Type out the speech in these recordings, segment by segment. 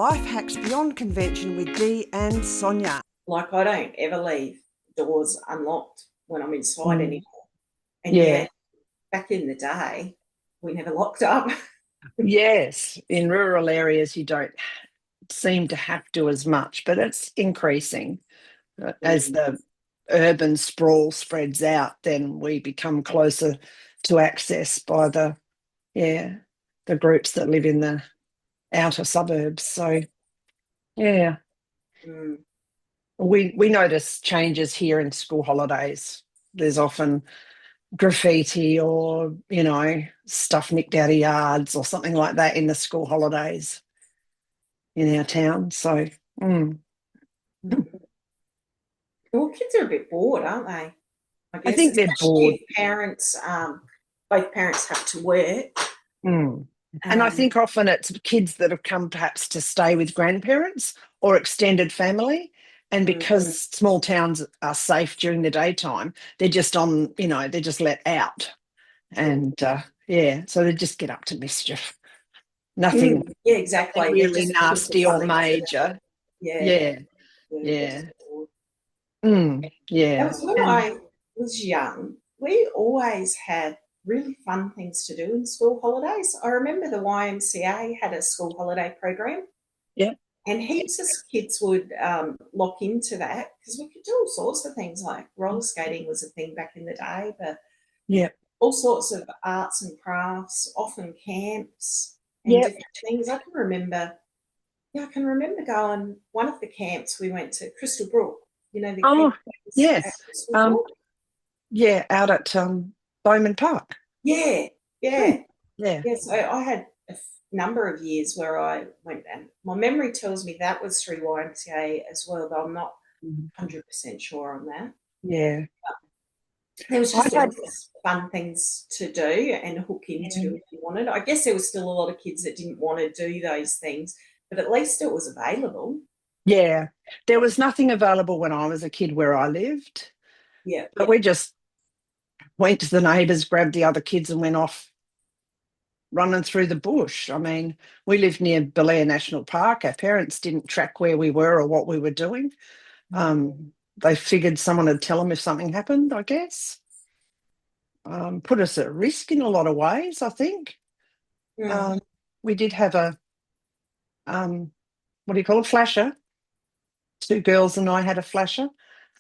Life Hacks Beyond Convention with Dee and Sonia. Like, I don't ever leave doors unlocked when I'm inside anymore. And Yeah. back in the day, we never locked up. Yes. In rural areas, you don't seem to have to as much, but it's increasing. As the urban sprawl spreads out, then we become closer to access by the groups that live in the outer suburbs. So, yeah. Mm. We notice changes here in school holidays. There's often graffiti or, stuff nicked out of yards or something like that in the school holidays in our town. So, Well, kids are a bit bored, aren't they? I I guess, think they're bored. especially if both parents have to work. And I think often it's kids that have come perhaps to stay with grandparents or extended family. And because small towns are safe during the daytime, they're just they're just let out. And so they just get up to mischief. Nothing, yeah, exactly. nothing really nasty or major. Yeah. Yeah. Yeah. That was when I was young. We always had really fun things to do in school holidays. I remember the YMCA had a school holiday program. Yeah. And heaps of kids would lock into that because we could do all sorts of things, like roller skating was a thing back in the day, but all sorts of arts and crafts, often camps and different things. I can remember going, one of the camps we went to, Crystal Brook, the camp yes. Out at Bowman Park. Yeah. So I had a number of years where I went, and my memory tells me that was through YMCA as well, though I'm not 100% sure on that. Yeah. There was just fun things to do and hook into if you wanted. I guess there was still a lot of kids that didn't want to do those things, but at least it was available. Yeah. There was nothing available when I was a kid where I lived. Yeah. But we just went to the neighbours, grabbed the other kids and went off running through the bush. I mean, we lived near Belair National Park. Our parents didn't track where we were or what we were doing. They figured someone would tell them if something happened, I guess. Put us at risk in a lot of ways, I think. We did have a, flasher. Two girls and I had a flasher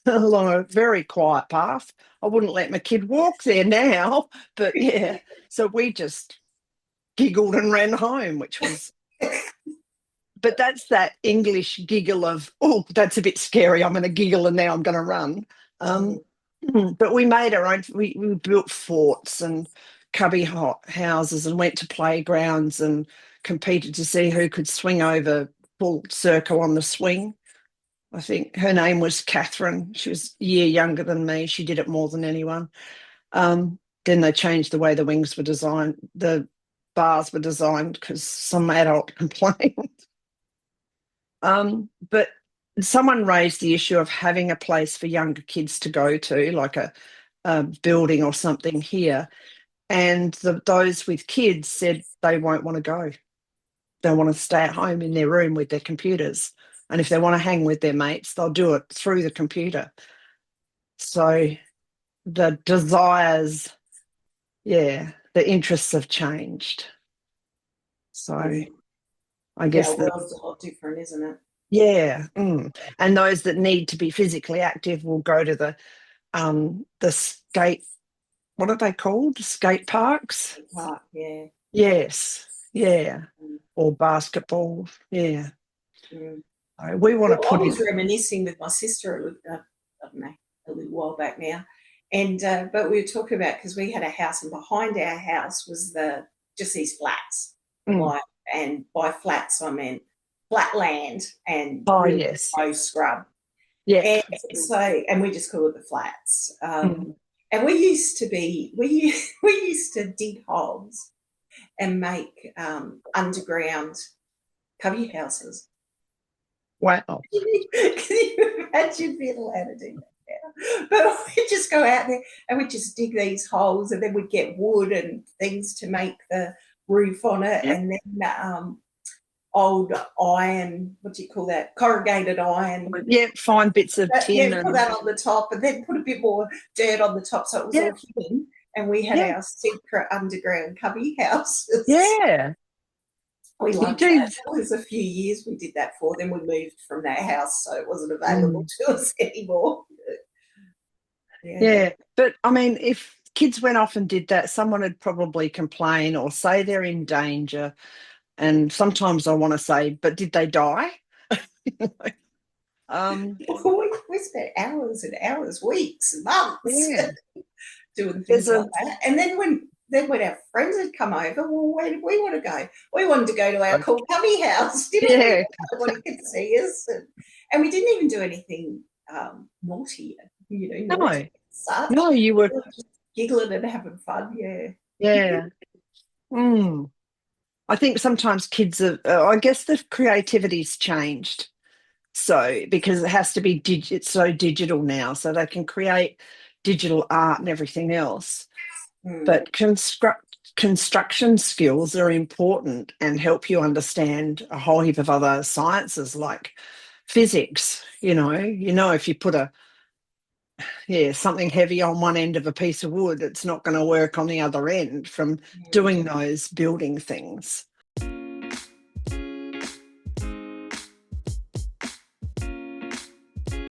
along a very quiet path. I wouldn't let my kid walk there now, but yeah. So we just giggled and ran home, which was... But that's that English giggle of, oh, that's a bit scary. I'm going to giggle and now I'm going to run. But we made our own. We built forts and cubby houses and went to playgrounds and competed to see who could swing over full circle on the swing. I think her name was Catherine. She was a year younger than me. She did it more than anyone. Then they changed the way the wings were designed. The bars were designed because some adult complained. But someone raised the issue of having a place for younger kids to go to, like a building or something here. And those with kids said they won't want to go. They want to stay at home in their room with their computers. And if they want to hang with their mates, they'll do it through the computer. So the desires, the interests have changed. So I guess the world's a lot different, isn't it? Yeah. And those that need to be physically active will go to the skate, what are they called? Skate parks? Park, yeah. Yes. Yeah. Or basketball. Yeah. We want to put I was reminiscing with my sister, I don't know, a little while back now, and but we were talking about, because we had a house and behind our house was just these flats, and by flats I meant flat land and really low scrub. Yeah. And we just call it the flats. And we used to dig holes and make underground cubby houses. Wow. Can you imagine being allowed to do that now? But we'd just go out there and we'd just dig these holes, and then we'd get wood and things to make the roof on it, and then old iron, what do you call that? Corrugated iron. Yeah, fine bits of tin. Put that on the top and then put a bit more dirt on the top so it was all hidden. And we had our secret underground cubby houses. Yeah. We loved that. It was a few years we did that for. Then we moved from that house, so it wasn't available to us anymore. Yeah. But I mean, if kids went off and did that, someone would probably complain or say they're in danger. And sometimes I want to say, but did they die? We spent hours and hours, weeks and months doing things like that. And then when our friends had come over, well, where did we want to go? We wanted to go to our cool cubby house, didn't we? Nobody could see us. And we didn't even do anything naughty, naughty stuff. No, you were just giggling and having fun, Yeah. I think sometimes kids are, I guess the creativity's changed. So, because it has to be it's so digital now, so they can create digital art and everything else. But construction skills are important and help you understand a whole heap of other sciences like physics. If you put something heavy on one end of a piece of wood, it's not going to work on the other end from doing those building things.